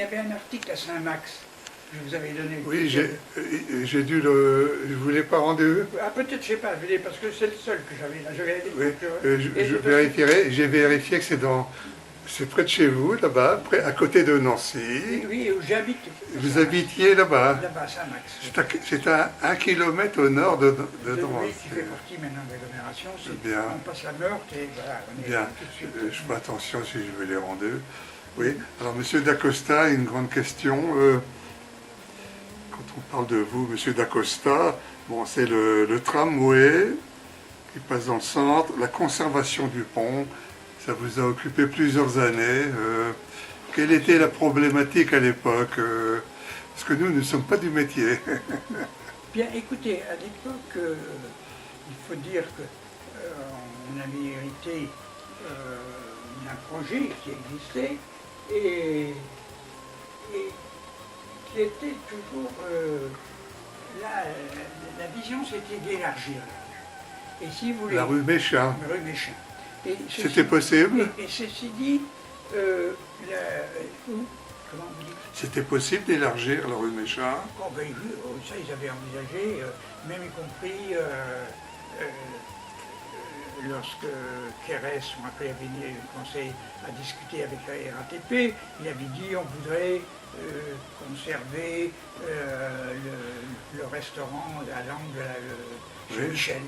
Il y avait un article à Saint-Max, je vous avais donné. Oui, j'ai dû le... Je voulais pas rendez-vous. Ah, peut-être, je sais pas, parce que c'est le seul que j'avais là. Oui, je vérifierai. J'ai vérifié que c'est près de chez vous, là-bas, à côté de Nancy. Oui, où j'habite. Vous habitiez là-bas. Là-bas, à Saint-Max. C'est à 1 kilomètre au nord de Nancy. Oui, qui fait partie maintenant de l'agglomération. Bien. On passe la Meurthe et voilà, on est bien. tout de suite. Je fais attention si je veux les rendez-vous. Oui, alors Monsieur Dacosta, une grande question. Quand on parle de vous, Monsieur Dacosta, bon, c'est le tramway qui passe dans le centre, la conservation du pont, ça vous a occupé plusieurs années. Quelle était la problématique à l'époque parce que nous ne sommes pas du métier. Bien, écoutez, à l'époque, il faut dire qu'on avait hérité d'un projet qui existait et qui était toujours... la vision, c'était d'élargir la rue. Et si vous voulez... La rue Méchin. La rue Méchin. C'était possible? Et ceci dit, comment vous dites? C'était possible d'élargir la rue Méchin? Oh, ben, ça, ils avaient envisagé, même y compris lorsque Kérès, ou après, avait commencé à discuter avec la RATP, il avait dit on voudrait conserver le restaurant à l'angle chez Michel.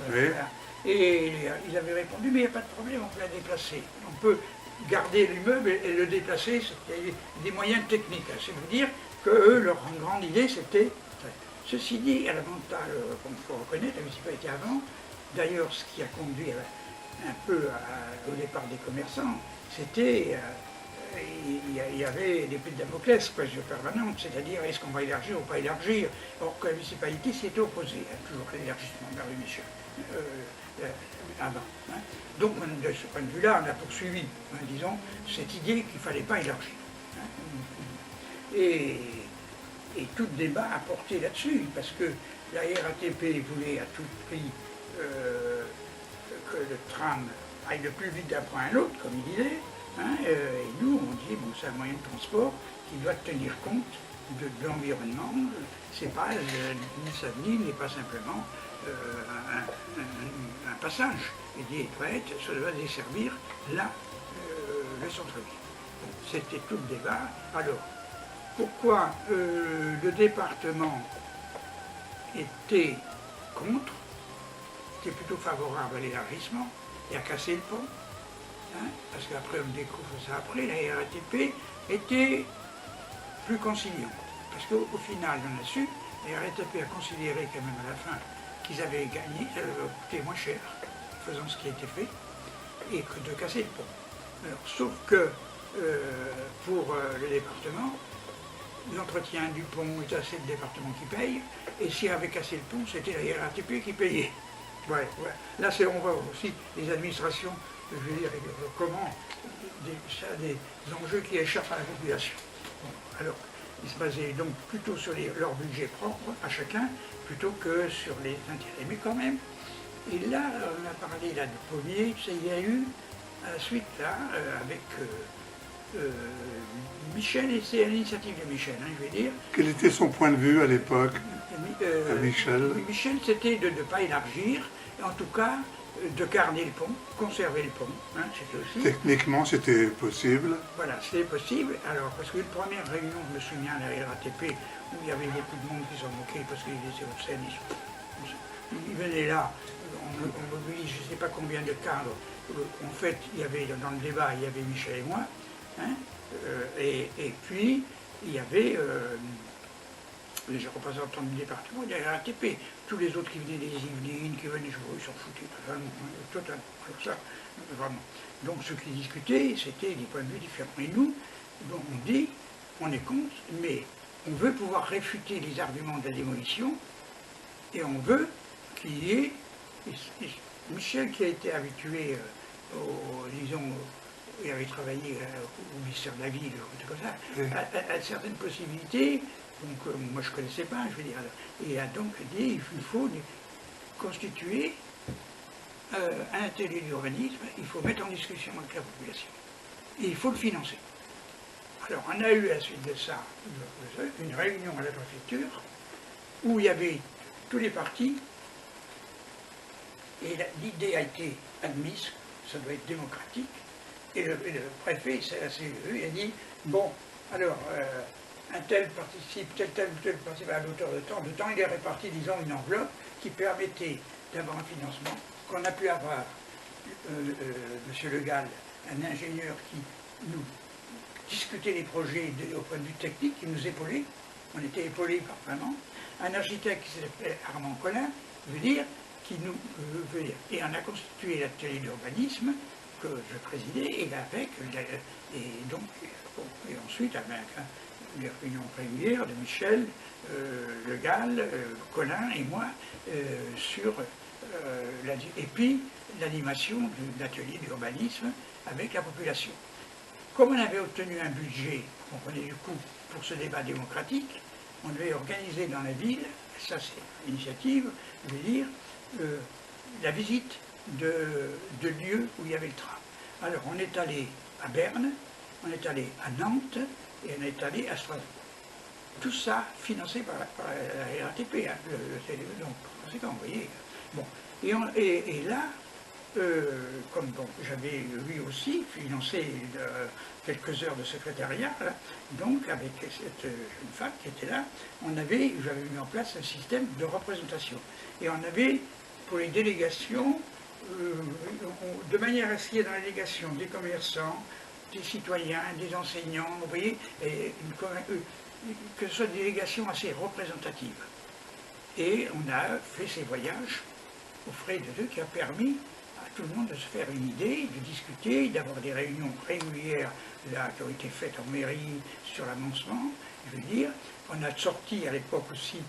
Voilà. Et il avait répondu mais il n'y a pas de problème, on peut la déplacer. On peut garder l'immeuble et le déplacer, c'était des moyens techniques. C'est vous dire que eux, leur grande idée, c'était... Ceci dit, à l'avantage qu'on faut reconnaître, la municipalité avant, d'ailleurs, ce qui a conduit un peu au départ des commerçants, c'était, il y avait l'épée de Damoclès permanente, c'est-à-dire est-ce qu'on va élargir ou pas élargir. Or que la municipalité s'était opposée à toujours à l'élargissement de la rue Michel, avant. Hein. Donc, de ce point de vue-là, on a poursuivi, disons, cette idée qu'il ne fallait pas élargir. Hein. Et tout débat a porté là-dessus, parce que la RATP voulait à tout prix que le tram aille le plus vite d'un point à l'autre, comme il disait, hein, et nous on dit bon c'est un moyen de transport qui doit tenir compte de l'environnement, c'est pas ni ça n'est pas simplement un passage, et ça doit desservir là le centre-ville. Bon, c'était tout le débat. Alors, pourquoi le département était contre, était plutôt favorable à l'élargissement et à casser le pont, hein, parce qu'après on découvre ça après, la RATP était plus conciliante, parce qu'au final on a su, la RATP a considéré quand même à la fin qu'ils avaient gagné, coûté moins cher, faisant ce qui a été fait, et que de casser le pont. Alors, sauf que pour le département, l'entretien du pont est assez le département qui paye, et s'il avait cassé le pont, c'était la RATP qui payait. Ouais, ouais. Là, on voit aussi les administrations, je veux dire, comment des enjeux qui échappent à la population. Bon, alors, ils se basaient donc plutôt sur leur budget propre à chacun, plutôt que sur les intérêts. Mais quand même, et là, on a parlé là de Pommier, il y a eu, à la suite, là, avec Michel, et c'est à l'initiative de Michel, hein, je vais dire. Quel était son point de vue à l'époque, Michel? Michel, c'était de ne pas élargir, et en tout cas de garder le pont, conserver le pont, hein, c'était aussi. Techniquement, c'était possible? Voilà, c'était possible. Alors, parce qu'une première réunion, je me souviens, à la RATP, où il y avait beaucoup de monde qui s'en moquait parce qu'ils étaient au scène, ils venaient là, on mobilise je ne sais pas combien de cadres. En fait, il y avait, dans le débat, il y avait Michel et moi, hein, et puis il y avait les représentants du département et de la RATP. Tous les autres qui venaient des Yvelines, qui venaient, ils s'en foutaient totalement. Alors ça, vraiment. Donc ce qui discutait, c'était des points de vue différents. Et nous, bon, on dit, on est contre, mais on veut pouvoir réfuter les arguments de la démolition, et on veut qu'il y ait... Michel, qui a été habitué, disons, il avait travaillé au ministère de la Ville, comme ça, à certaines possibilités, donc moi je ne connaissais pas, je veux dire, et a donc dit il faut constituer un atelier d'urbanisme, il faut mettre en discussion avec la population, et il faut le financer. Alors, on a eu à la suite de ça une réunion à la préfecture où il y avait tous les partis et l'idée a été admise, ça doit être démocratique, et le préfet s'est assez vu et a dit, bon, alors, un tel participe, tel participe à l'auteur de temps, il est réparti, disons, une enveloppe qui permettait d'avoir un financement, qu'on a pu avoir, M. Le Gall, un ingénieur qui nous discutait les projets au point de vue technique, qui nous épaulait, on était épaulés par vraiment, un architecte qui s'appelait Armand Collin, veut dire, qui nous veut dire, et on a constitué l'atelier d'urbanisme que je présidais, et avec, et donc, et ensuite avec les réunions régulières de Michel, Le Gall, Collin et moi, et puis l'animation de l'atelier d'urbanisme avec la population. Comme on avait obtenu un budget, vous comprenez du coup, pour ce débat démocratique, on devait organiser dans la ville, ça c'est l'initiative, je veux dire, la visite de lieux où il y avait le tram. Alors on est allé à Berne, on est allé à Nantes et on est allé à Strasbourg. Tout ça financé par la RATP, hein, donc conséquent, vous voyez. Bon. Et là, comme bon, j'avais lui aussi financé quelques heures de secrétariat, là, donc avec cette jeune femme qui était là, j'avais mis en place un système de représentation. Et on avait, pour les délégations, de manière à ce qu'il y ait dans la délégation des commerçants, des citoyens, des enseignants, vous voyez, que ce soit des délégations assez représentatives. Et on a fait ces voyages aux frais de Dieu qui a permis à tout le monde de se faire une idée, de discuter, d'avoir des réunions régulières là, qui ont été faites en mairie sur l'annoncement, je veux dire. On a sorti à l'époque aussi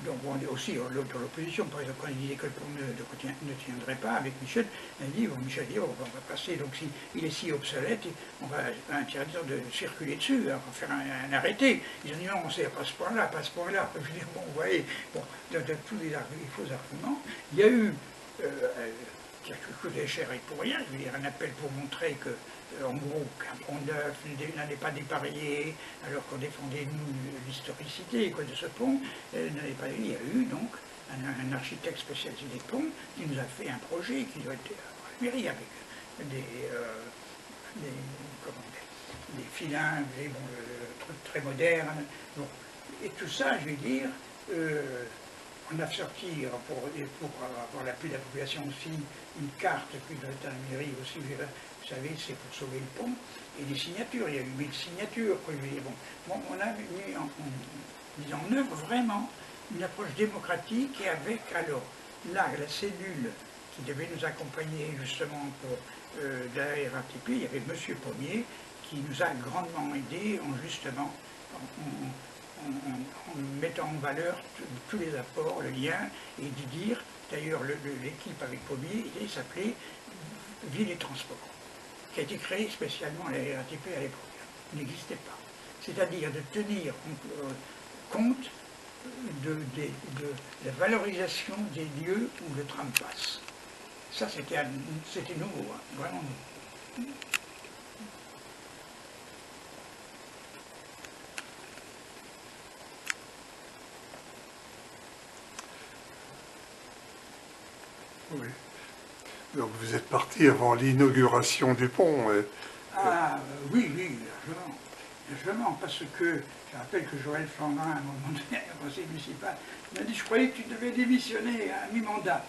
donc on est aussi dans l'opposition, par exemple, quand il disait que le pont ne tiendrait pas, avec Michel, il dit, bon, Michel dit, on va passer, donc s'il est si obsolète, on va interdire de circuler dessus, on va faire un arrêté. Ils ont dit, non, on sait pas ce point-là, pas ce point-là. Je veux dire, bon, vous voyez, bon, de tous les faux arguments, il y a eu, quelque chose cher et pour rien, je veux dire, un appel pour montrer que, en gros, qu'un pont neuf n'allait pas dépareiller, alors qu'on défendait, nous, l'historicité de ce pont, n'allait pas. Il y a eu donc un architecte spécialisé des ponts qui nous a fait un projet qui doit être à la mairie avec des filins, des trucs très modernes. Bon. Et tout ça, je vais dire, on a sorti, pour avoir l'appui de la population aussi, une carte qui doit être à la mairie aussi, vous savez, c'est pour sauver le pont, et des signatures, il y a eu 1000 signatures. Bon, on a mis en œuvre vraiment une approche démocratique, et avec alors là, la cellule qui devait nous accompagner justement pour la RATP, il y avait M. Pommier qui nous a grandement aidés en mettant en valeur tous les apports, le lien, et de dire, d'ailleurs l'équipe avec Pommier, il s'appelait Ville et Transport, qui a été créé spécialement à la RATP à l'époque. Il n'existait pas. C'est-à-dire de tenir compte de la valorisation des lieux où le tram passe. Ça, c'était nouveau, hein, vraiment nouveau. Oui. Donc vous êtes parti avant l'inauguration du pont. Ah oui, largement, parce que je rappelle que Joël Flandrin, à un moment donné, au conseil municipal, m'a dit, je croyais que tu devais démissionner à mi-mandat.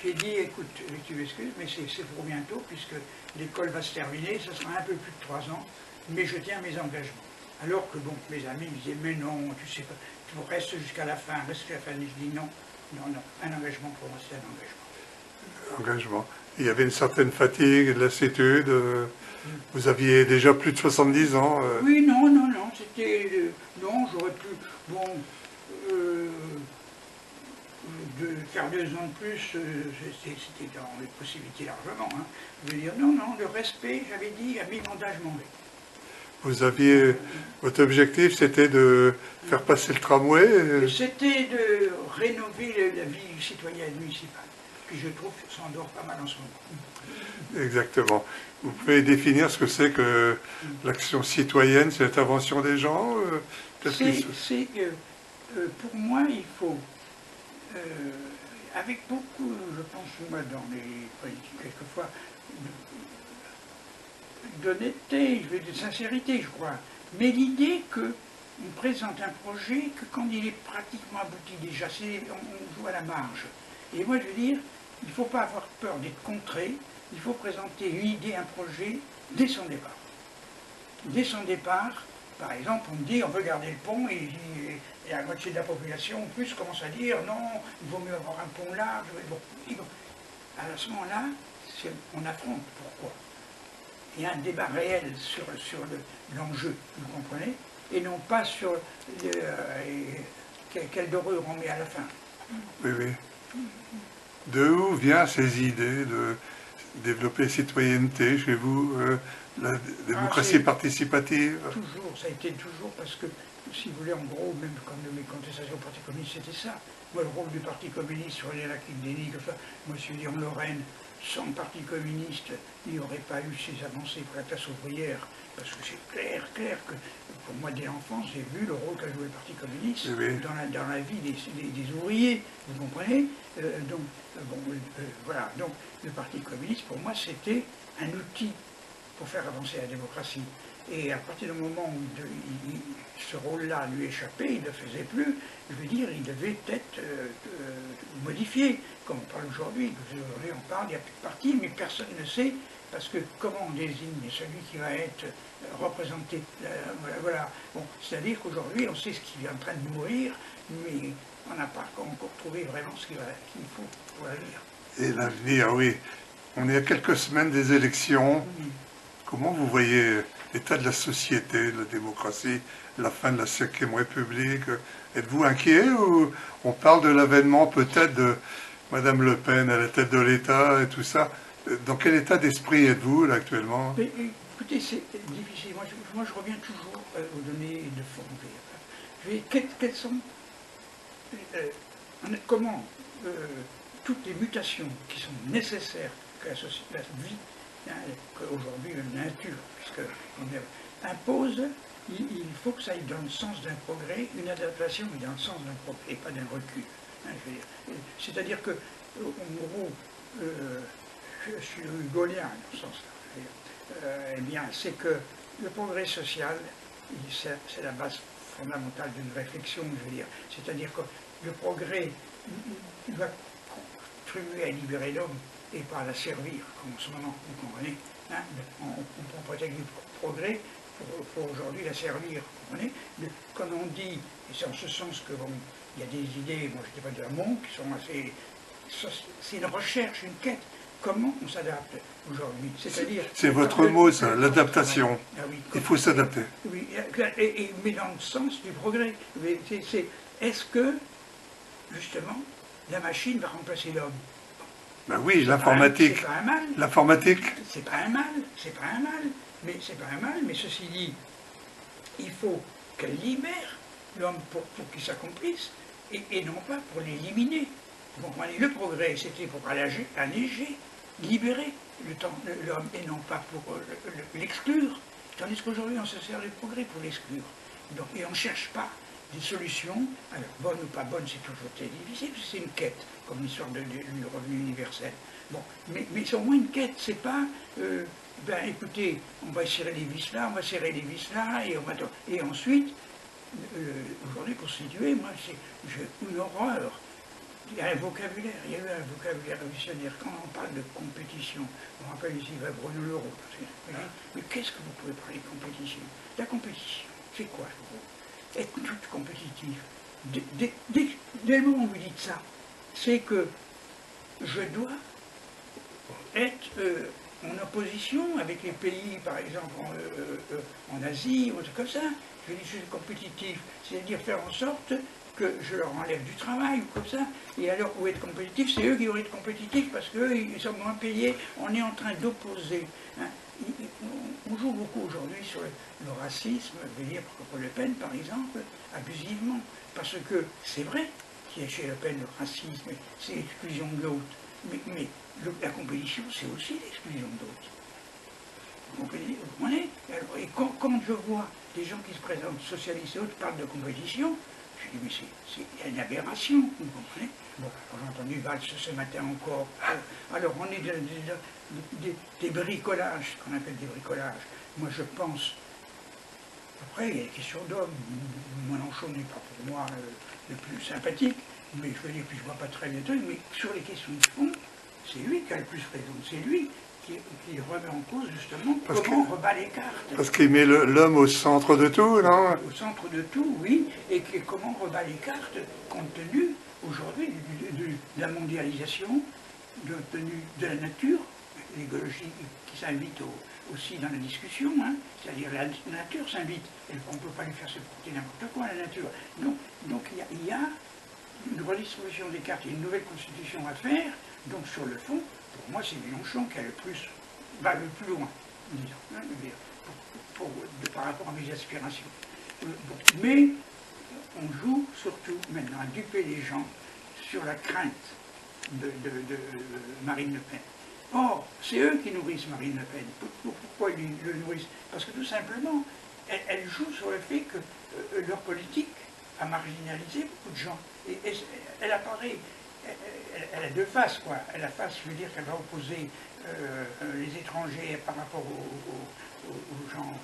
J'ai dit, écoute, tu m'excuses, mais c'est pour bientôt, puisque l'école va se terminer, ça sera un peu plus de 3 ans, mais je tiens mes engagements. Alors que donc mes amis me disaient, mais non, tu sais pas, tu restes jusqu'à la fin, reste jusqu'à la fin. Je dis non, un engagement pour moi, c'est un engagement. Il y avait une certaine fatigue, de lassitude. Vous aviez déjà plus de 70 ans. Oui, non, c'était... non, j'aurais pu... Bon, de faire 2 ans de plus, c'était dans les possibilités largement. Hein. Je veux dire, non, le respect, j'avais dit, à mi-mandat, je m'en vais. Vous aviez... Votre objectif, c'était de faire passer le tramway C'était de rénover la vie citoyenne municipale. qui je trouve s'endort pas mal en ce moment. Exactement. Vous pouvez définir ce que c'est que l'action citoyenne, c'est l'intervention des gens Pour moi, il faut, avec beaucoup, je pense, moi, dans les politiques, quelquefois, d'honnêteté, de sincérité, je crois, mais l'idée qu'on présente un projet que quand il est pratiquement abouti déjà, on joue à la marge. Et moi, je veux dire, il ne faut pas avoir peur d'être contré, il faut présenter une idée, un projet, dès son départ. Dès son départ, par exemple, on me dit on veut garder le pont et la moitié de la population en plus commence à dire non, il vaut mieux avoir un pont large. Bon, à ce moment-là, on affronte. Pourquoi? Il y a un débat réel sur l'enjeu, vous comprenez, et non pas sur quelle dorure on met à la fin. Oui, oui. De où viennent ces idées de développer citoyenneté chez vous, la démocratie participative? Toujours, ça a été toujours parce que, si vous voulez, en gros, même comme de mes contestations au Parti communiste, c'était ça. Moi, le rôle du Parti communiste sur les lacs d'Élie, comme ça, moi, je suis dit en Lorraine, sans le Parti communiste, il n'y aurait pas eu ces avancées pour la classe ouvrière, parce que c'est clair que, pour moi, dès l'enfance, j'ai vu le rôle qu'a joué le Parti communiste dans la vie des ouvriers, vous comprenez. Voilà, donc le Parti communiste, pour moi, c'était un outil pour faire avancer la démocratie. Et à partir du moment où ce rôle-là lui échappait, il ne le faisait plus, je veux dire, il devait être modifié, comme on parle aujourd'hui. Aujourd'hui, on parle, il n'y a plus de parti, mais personne ne sait, parce que comment on désigne celui qui va être représenté, voilà. Bon, c'est-à-dire qu'aujourd'hui, on sait ce qui est en train de mourir, mais on n'a pas encore trouvé vraiment ce qu'il faut pour l'avenir. Et l'avenir, oui. On est à quelques semaines des élections. Comment vous voyez l'état de la société, de la démocratie, la fin de la Ve République? Êtes-vous inquiet ou on parle de l'avènement peut-être de Madame Le Pen à la tête de l'État et tout ça? Dans quel état d'esprit êtes-vous là actuellement? Mais, écoutez, c'est difficile. Moi, je reviens toujours aux données de fond. Quelles sont... comment toutes les mutations qui sont nécessaires que la vie, qu'aujourd'hui la nature, puisqu'on impose, il faut que ça aille dans le sens d'un progrès, une adaptation dans le sens d'un progrès et pas d'un recul. C'est-à-dire que, en gros, je suis hugolien dans ce sens-là. Eh bien, c'est que le progrès social, c'est la base fondamentale d'une réflexion, je veux dire. C'est-à-dire que le progrès, il va contribuer à libérer l'homme et pas à la servir, comme en ce moment, vous comprenez, hein, on prend peut-être du progrès pour aujourd'hui la servir, vous comprenez. Comme on dit, et c'est en ce sens que bon, il y a des idées, moi je ne dis pas de la montre, qui sont assez... C'est une recherche, une quête. Comment on s'adapte aujourd'hui? C'est-à-dire... C'est votre mot, ça, l'adaptation. Ah oui, il faut s'adapter. Oui, mais dans le sens du progrès. Est-ce que, justement, la machine va remplacer l'homme? Ben oui, l'informatique. C'est pas un mal. L'informatique. C'est pas un mal. Mais ceci dit, il faut qu'elle libère l'homme pour qu'il s'accomplisse, et non pas pour l'éliminer. Vous comprenez? Le progrès, c'était pour alléger, libérer l'homme, et non pas pour l'exclure. Tandis qu'aujourd'hui, on se sert du progrès pour l'exclure. Et on ne cherche pas des solutions, alors bonne ou pas bonne, c'est toujours très difficile, c'est une quête, comme l'histoire du revenu universel. Bon, mais c'est au moins une quête, c'est pas, ben écoutez, on va serrer les vis là, on va serrer les vis là, et ensuite, aujourd'hui constitué, moi, j'ai une horreur. Il y a un vocabulaire, il y a eu un vocabulaire révolutionnaire. Quand on parle de compétition, on rappelle ici Bruno Leroux. Mais qu'est-ce que vous pouvez parler de compétition? La compétition, c'est quoi? Être toute compétitive. Dès le moment où vous dites ça, c'est que je dois être en opposition avec les pays, par exemple, en Asie, ou des trucs comme ça. Je dis je suis compétitif, c'est-à-dire faire en sorte que je leur enlève du travail, ou comme ça. Et alors, où être compétitif, c'est eux qui vont être compétitifs parce qu'ils sont moins payés. On est en train d'opposer. Hein. On joue beaucoup aujourd'hui sur le racisme, je veux dire, pour Le Pen, par exemple, abusivement. Parce que c'est vrai, qui est chez Le Pen, le racisme, c'est l'exclusion de l'autre. Mais la compétition, c'est aussi l'exclusion de l'autre. Vous comprenez? Et quand je vois des gens qui se présentent socialistes et autres parlent de compétition, je dis, mais c'est une aberration, vous comprenez? Bon, j'ai entendu Valls ce matin encore. Alors, on est des bricolages, ce qu'on appelle des bricolages. Moi, je pense. Après, il y a des questions d'hommes. Mélenchon n'est pas pour moi le plus sympathique, mais je veux dire, puis je ne vois pas très bien, mais sur les questions de fond, c'est lui qui a le plus raison. C'est lui qui remet en cause justement comment on rebat les cartes. Parce qu'il met l'homme au centre de tout, non? Au centre de tout, oui, et comment on rebat les cartes compte tenu aujourd'hui de la mondialisation, compte tenu de la nature, l'écologie qui s'invite aussi dans la discussion, hein, c'est-à-dire la nature s'invite, on ne peut pas lui faire se porter n'importe quoi, la nature. Donc il y a une redistribution des cartes, il y a une nouvelle constitution à faire, donc sur le fond, pour moi c'est Mélenchon qui a le plus loin, disons, hein, par rapport à mes aspirations. Mais on joue surtout maintenant à duper les gens sur la crainte de Marine Le Pen. Or, c'est eux qui nourrissent Marine Le Pen. Pourquoi ils le nourrissent? Parce que tout simplement, elle joue sur le fait que leur politique a marginalisé beaucoup de gens. Et elle apparaît, elle a deux faces, quoi. Elle a face, je veux dire, qu'elle va opposer les étrangers par rapport aux gens,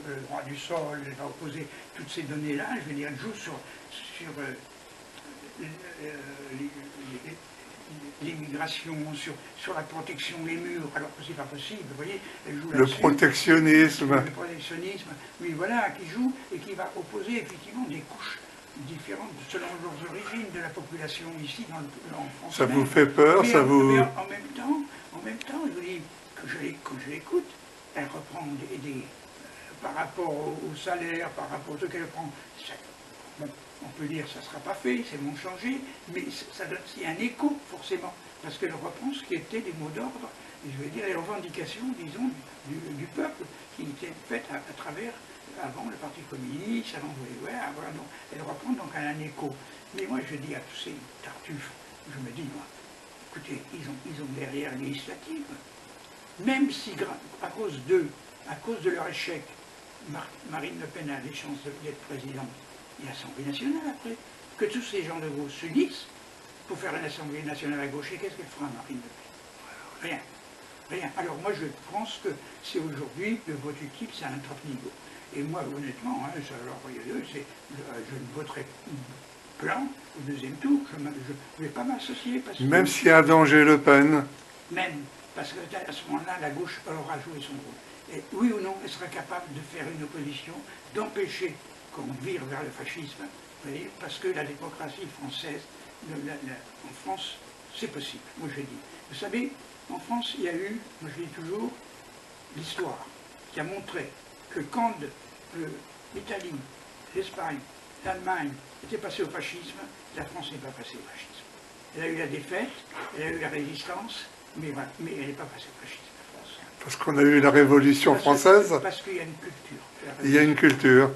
le droit du sol, elle va opposer toutes ces données-là, je veux dire, elle joue sur l'immigration, sur la protection, les murs, alors que c'est pas possible, vous voyez, elle joue le protectionnisme. Le protectionnisme, oui, voilà, qui joue et qui va opposer effectivement des couches différentes selon leurs origines de la population ici en France. Ça vous fait peur, mais ça vous... Mais en même temps, je vous dis que je l'écoute, elle reprend par rapport au salaire, par rapport au truc qu'elle prend. Bon, on peut dire que ça ne sera pas fait, c'est bon changé, mais ça donne aussi un écho, forcément, parce qu'elle reprend ce qui était des mots d'ordre, et je veux dire les revendications, disons, du peuple, qui étaient faites à travers, avant le Parti communiste, avant, voilà, donc elle reprend donc un écho. Mais moi, je dis à tous ces tartuffes, je me dis, moi, écoutez, ils ont derrière législative, même si, à cause de leur échec, Marine Le Pen a des chances d'être présidente, il y a l'Assemblée nationale après. Que tous ces gens de gauche s'unissent pour faire une Assemblée nationale à gauche. Et qu'est-ce qu'elle fera, Marine Le Pen? Rien. Alors moi je pense que c'est aujourd'hui le vote utile, c'est à un top niveau. Et moi honnêtement, hein, je ne voterai plan au deuxième tour, je ne vais pas m'associer. Même s'il y a un danger Le Pen. Même, parce qu'à ce moment-là, la gauche aura joué son rôle. Et oui ou non, elle sera capable de faire une opposition, d'empêcher qu'on vire vers le fascisme, vous voyez, parce que la démocratie française, en France, c'est possible, moi je dis. Vous savez, en France, il y a eu, moi je dis toujours, l'histoire qui a montré que quand l'Italie, l'Espagne, l'Allemagne étaient passés au fascisme, la France n'est pas passée au fascisme. Elle a eu la défaite, elle a eu la résistance, mais elle n'est pas passée au fascisme, la France. Parce qu'on a eu la Révolution française. Parce qu'il y a une culture. Il y a une culture.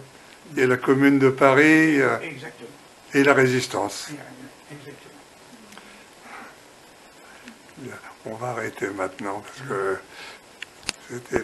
Il y a la Commune de Paris Exactement. Et la Résistance. Exactement. On va arrêter maintenant parce que c'était